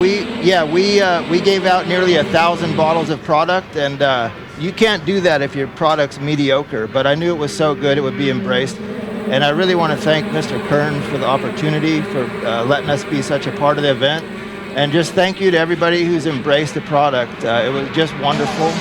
We gave out nearly 1,000 bottles of product, and you can't do that if your product's mediocre. But I knew it was so good it would be embraced, and I really want to thank Mr. Kern for the opportunity, for letting us be such a part of the event, and just thank you to everybody who's embraced the product. It was just wonderful.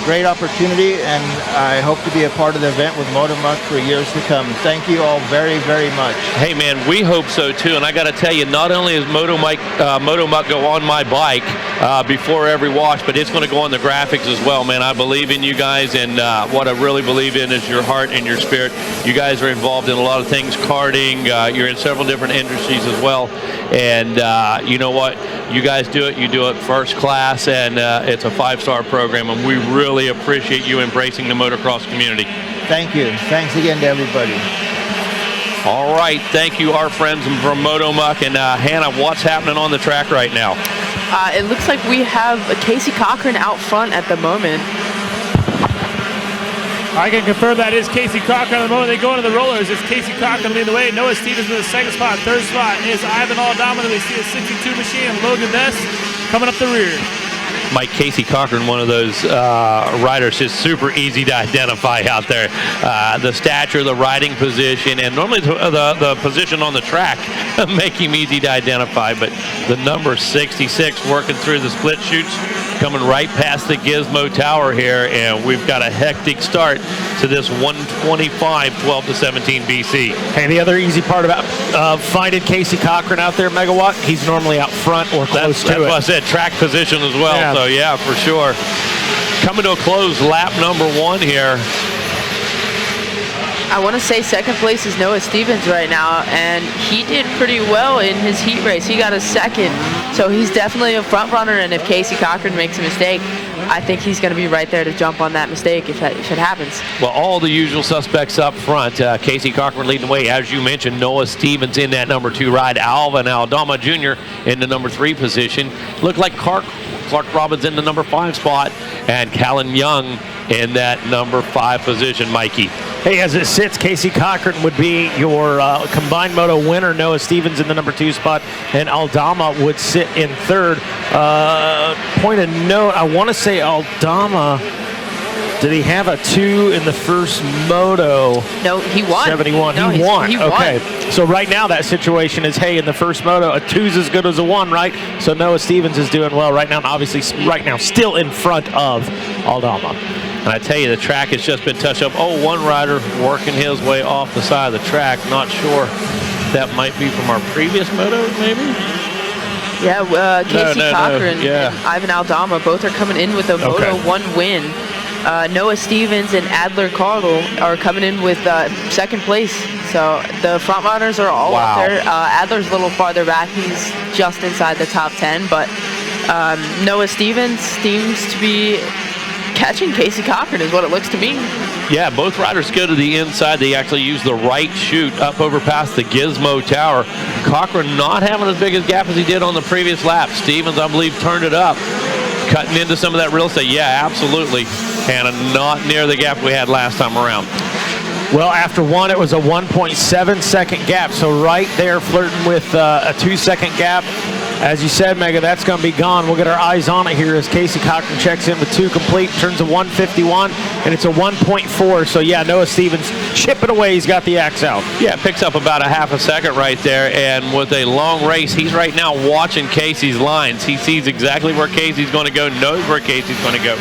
Great opportunity, and I hope to be a part of the event with Motomuck for years to come. Thank you all very, very much. Hey man, we hope so too, and I got to tell you, not only is Motomuck go on my bike before every wash, but it's going to go on the graphics as well, man. I believe in you guys, and what I really believe in is your heart and your spirit. You guys are involved in a lot of things, karting, you're in several different industries as well, and you know what? You guys do it first class, and it's a 5-star program, and we really appreciate you embracing the motocross community. Thank you. Thanks again to everybody. All right, thank you, our friends from Motomuck. And Hannah, what's happening on the track right now? It looks like we have Casey Cochran out front at the moment. I can confirm that is Casey Cochran. At the moment they go into the rollers, it's Casey Cochran leading the way. Noah Stevens in the second spot. Third spot is Ivan Aldama. We see a 62 machine and Logan Best coming up the rear. Mike, Casey Cochran, one of those riders, is super easy to identify out there. The stature, the riding position, and normally the position on the track make him easy to identify. But the number 66 working through the split chutes, coming right past the Gizmo Tower here, and we've got a hectic start to this 125 12 to 17 BC. Hey, the other easy part about finding Casey Cochran out there, Megawatt, he's normally out front or close to it. That's what I said, track position as well. Yeah. So yeah, for sure. Coming to a close, lap number 1 here. I want to say second place is Noah Stevens right now, and he did pretty well in his heat race. He got a second, so he's definitely a front runner, and if Casey Cochran makes a mistake, I think he's going to be right there to jump on that mistake if it happens. Well, all the usual suspects up front. Casey Cochran leading the way. As you mentioned, Noah Stevens in that number 2 ride. Alvin Aldama Jr. in the number 3 position. Looked like Clark Robbins in the number 5 spot, and Callan Young in that number 5 position, Mikey. Hey, as it sits, Casey Cochran would be your combined moto winner. Noah Stevens in the number 2 spot, and Aldama would sit in 3rd. Point of note, I want to say Aldama, did he have a 2 in the first moto? No, he won. 71. No, he won. He okay. won. So right now that situation is, hey, in the first moto, a 2's as good as a 1, right? So Noah Stevens is doing well right now, and obviously right now still in front of Aldama. And I tell you, the track has just been touched up. Oh, one rider working his way off the side of the track. Not sure. That might be from our previous moto, maybe? Yeah, Casey Cochran Yeah. and Ivan Aldama both are coming in with a Moto 1 win. Noah Stevens and Adler Cardle are coming in with second place. So the front runners are all up there. Adler's a little farther back. He's just inside the top 10. But Noah Stevens seems to be catching Casey Cochran is what it looks to me. Yeah, both riders go to the inside. They actually use the right chute up over past the Gizmo Tower. Cochran not having as big a gap as he did on the previous lap. Stevens, I believe, turned it up, cutting into some of that real estate. Yeah, absolutely. And not near the gap we had last time around. Well, after 1, it was a 1.7 second gap. So right there flirting with a 2-second gap. As you said, Mega, that's going to be gone. We'll get our eyes on it here as Casey Cochran checks in with 2 complete, turns a 151, and it's a 1.4. So, yeah, Noah Stevens chipping away. He's got the axe out. Yeah, picks up about a half a second right there. And with a long race, he's right now watching Casey's lines. He sees exactly where Casey's going to go, knows where Casey's going to go.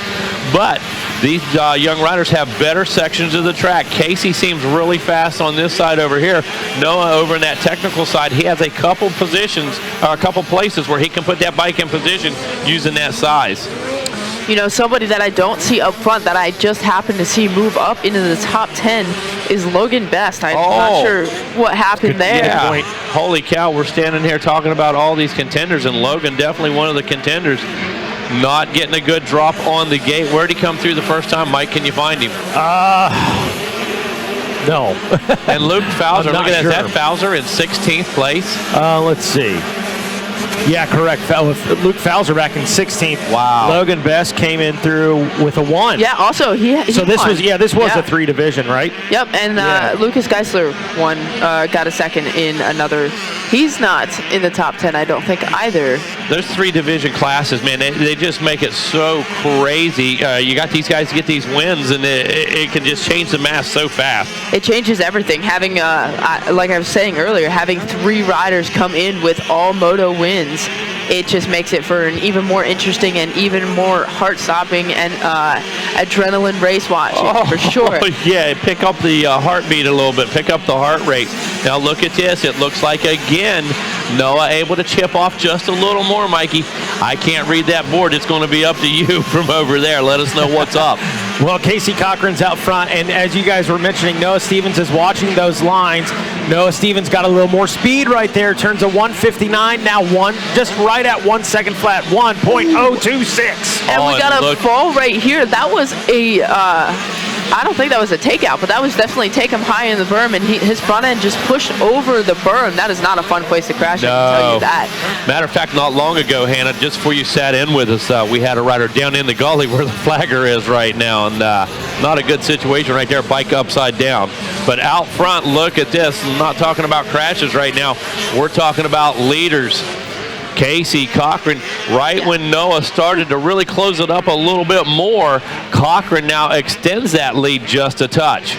But these young riders have better sections of the track. Casey seems really fast on this side over here. Noah over in that technical side, he has a couple positions, or a couple places where he can put that bike in position using that size. You know, somebody that I don't see up front that I just happened to see move up into the top 10 is Logan Best. I'm not sure what happened there. Yeah. Holy cow, we're standing here talking about all these contenders, and Logan definitely one of the contenders. Not getting a good drop on the gate. Where did he come through the first time? Mike, can you find him? No. And Luke Fowler, look at that. Sure. Is that Fowler in 16th place? Let's see. Yeah, correct. With Luke Fowler back in 16th. Wow. Logan Best came in through with a 1. Yeah, also he So this won. was a 3 division, right? Yep, and Lucas Geisler won, got a second in another. He's not in the top 10, I don't think, either. Those 3 division classes, man, they just make it so crazy. You got these guys to get these wins, and it can just change the math so fast. It changes everything. Having, like I was saying earlier, having 3 riders come in with all moto wins, it just makes it for an even more interesting and even more heart-stopping and adrenaline race watching, for sure. Yeah, pick up the heartbeat a little bit, pick up the heart rate. Now look at this. It looks like, again, Noah able to chip off just a little more, Mikey. I can't read that board. It's going to be up to you from over there. Let us know what's up. Well, Casey Cochran's out front, and as you guys were mentioning, Noah Stevens is watching those lines. Noah Stevens got a little more speed right there, turns a 1:59, now just right at 1 second flat, 1.026. And we got a fall right here. That was a, I don't think that was a takeout, but that was definitely take him high in the berm, and his front end just pushed over the berm. That is not a fun place to crash, I can tell you that. Matter of fact, not long ago, Hannah, just before you sat in with us, we had a rider down in the gully where the flagger is right now, and not a good situation right there, bike upside down. But out front, look at this. I'm not talking about crashes right now. We're talking about leaders. Casey Cochran, right when Noah started to really close it up a little bit more, Cochran now extends that lead just a touch.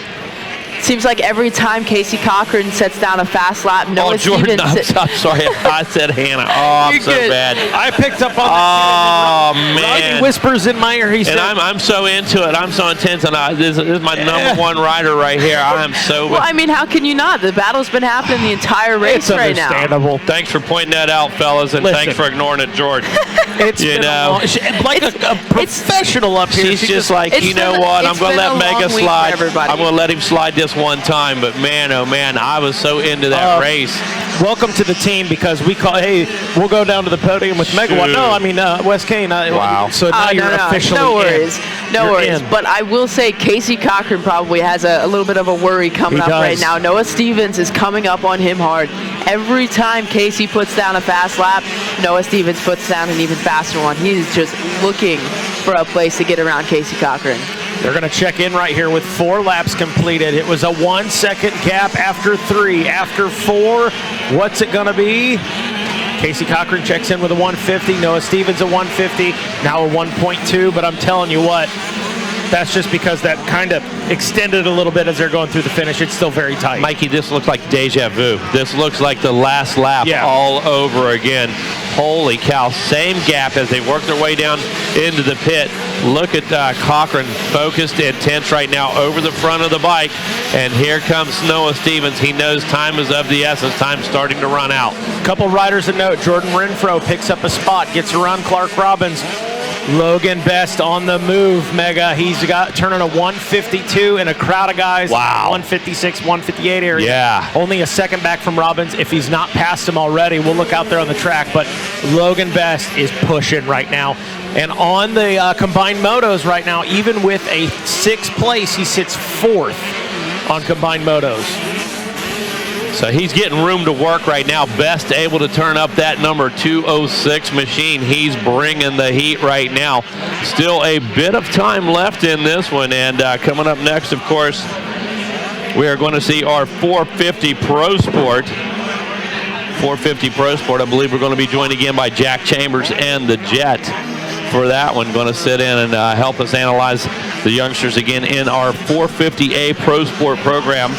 Seems like every time Casey Cochran sets down a fast lap, Noah Jordan, Stevens... I'm sorry, I said Hannah. Oh, I'm so good. bad. I picked up on that. Oh, man. man. Whispers in my ear. He said, and I'm so into it. I'm so intense. And this is my number 1 rider right here. I am so... Well, I mean, how can you not? The battle's been happening the entire race right now. It's understandable. Thanks for pointing that out, fellas, and thanks for ignoring it, Jordan. It's a professional up here. She's just like, you know what? I'm going to let Mega slide. I'm going to let him slide this one time. But man, oh man, I was so into that race. Welcome to the team, because we call, hey, we'll go down to the podium with Megawatt. No, I mean, Wes Kane. Wow. So now you're officially No worries. in. No You're worries. in. But I will say Casey Cochran probably has a little bit of a worry coming up right now. Noah Stevens is coming up on him hard. Every time Casey puts down a fast lap, Noah Stevens puts down an even faster one. He's just looking for a place to get around Casey Cochran. They're going to check in right here with 4 laps completed. It was a 1 second gap after 3. After 4, what's it going to be? Casey Cochran checks in with a 150. Noah Stevens a 150. Now a 1.2. But I'm telling you what, that's just because that kind of extended a little bit as they're going through the finish. It's still very tight. Mikey, this looks like deja vu. This looks like the last lap all over again. Holy cow, same gap as they work their way down into the pit. Look at Cochran, focused, intense right now over the front of the bike. And here comes Noah Stevens. He knows time is of the essence. Time's starting to run out. Couple riders a note. Jordan Renfro picks up a spot, gets around Clark Robbins. Logan Best on the move, Mega. He's got turning a 152 in a crowd of guys. Wow. 156, 158 area. Yeah. Only a second back from Robbins. If he's not past him already, we'll look out there on the track. But Logan Best is pushing right now. And on the combined motos right now, even with a 6th place, he sits 4th on combined motos. So he's getting room to work right now. Best able to turn up that number 206 machine. He's bringing the heat right now. Still a bit of time left in this one. And coming up next, of course, we are going to see our 450 Pro Sport. 450 Pro Sport, I believe we're going to be joined again by Jack Chambers and the Jet for that one. Going to sit in and help us analyze the youngsters again in our 450A Pro Sport program.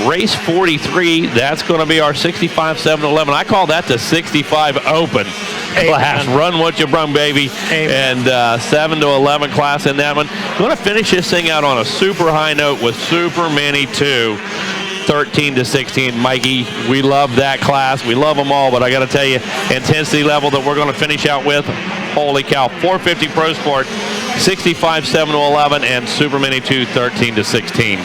Race 43, that's going to be our 65, 7 to 11. I call that the 65 Open class. Run what you brung, baby. Amen. And 7 to 11 class in that one. Going to finish this thing out on a super high note with Super Mini 2. 13 to 16. Mikey, we love that class. We love them all, but I got to tell you, intensity level that we're going to finish out with, holy cow, 450 Pro Sport, 65, 7 to 11, and Super Mini 2, 13 to 16.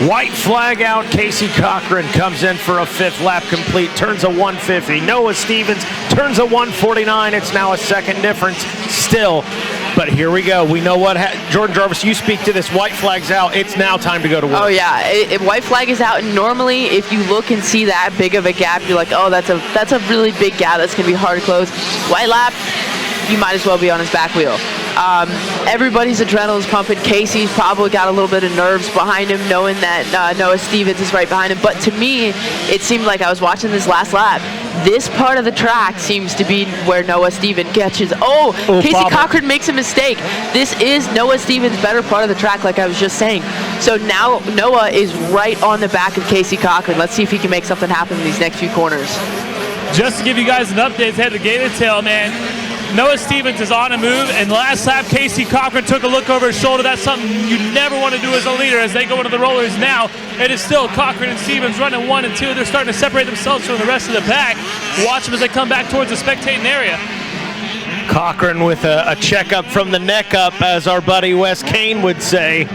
White flag out. Casey Cochran comes in for a 5th lap complete, turns a 150. Noah Stevens turns a 149. It's now a second difference. Still, But here we go. We know what Jordan Jarvis, you speak to this. White flag's out. It's now time to go to work. Oh yeah, white flag is out, and normally if you look and see that big of a gap, you're like, oh, that's a really big gap. That's gonna be hard to close. White lap, you might as well be on his back wheel. Everybody's adrenaline's pumping. Casey's probably got a little bit of nerves behind him, knowing that Noah Stevens is right behind him. But to me, it seemed like I was watching this last lap. This part of the track seems to be where Noah Stevens catches. Oh, Casey Cochran makes a mistake. This is Noah Stevens' better part of the track, like I was just saying. So now Noah is right on the back of Casey Cochran. Let's see if he can make something happen in these next few corners. Just to give you guys an update ahead of the Gator Tail, man. Noah Stevens is on a move, and last lap Casey Cochran took a look over his shoulder. That's something you never want to do as a leader as they go into the rollers now. It is still Cochran and Stevens running 1 and 2. They're starting to separate themselves from the rest of the pack. Watch them as they come back towards the spectating area. Cochran with a checkup from the neck up, as our buddy Wes Kane would say.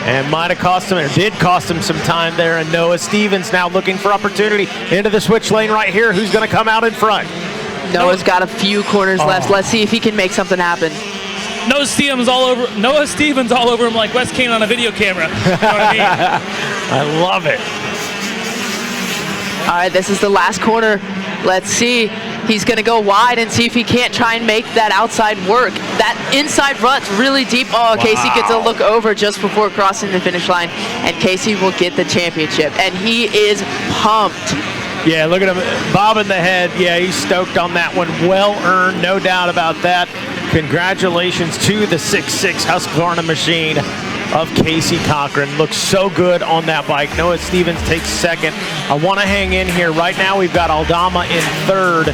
And might have cost him, or did cost him some time there. And Noah Stevens now looking for opportunity into the switch lane right here. Who's going to come out in front? Noah's got a few corners left. Let's see if he can make something happen. Noah Stevens all over him like Wes Kane on a video camera. You know what I mean? I love it. All right, this is the last corner. Let's see. He's going to go wide and see if he can't try and make that outside work. That inside rut's really deep. Oh, wow. Casey gets a look over just before crossing the finish line, and Casey will get the championship. And he is pumped. Yeah, look at him bobbing the head. Yeah, he's stoked on that one. Well earned, no doubt about that. Congratulations to the 6'6" Husqvarna machine of Casey Cochran. Looks so good on that bike. Noah Stevens takes second. I want to hang in here. Right now we've got Aldama in third,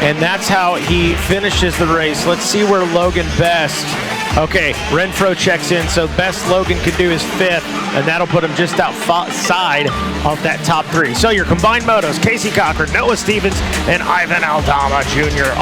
and that's how he finishes the race. Let's see where Logan Best. Okay, Renfro checks in, so best Logan could do is fifth, and that'll put him just outside of that top three. So your combined motos, Casey Cochran, Noah Stevens, and Ivan Aldama Jr.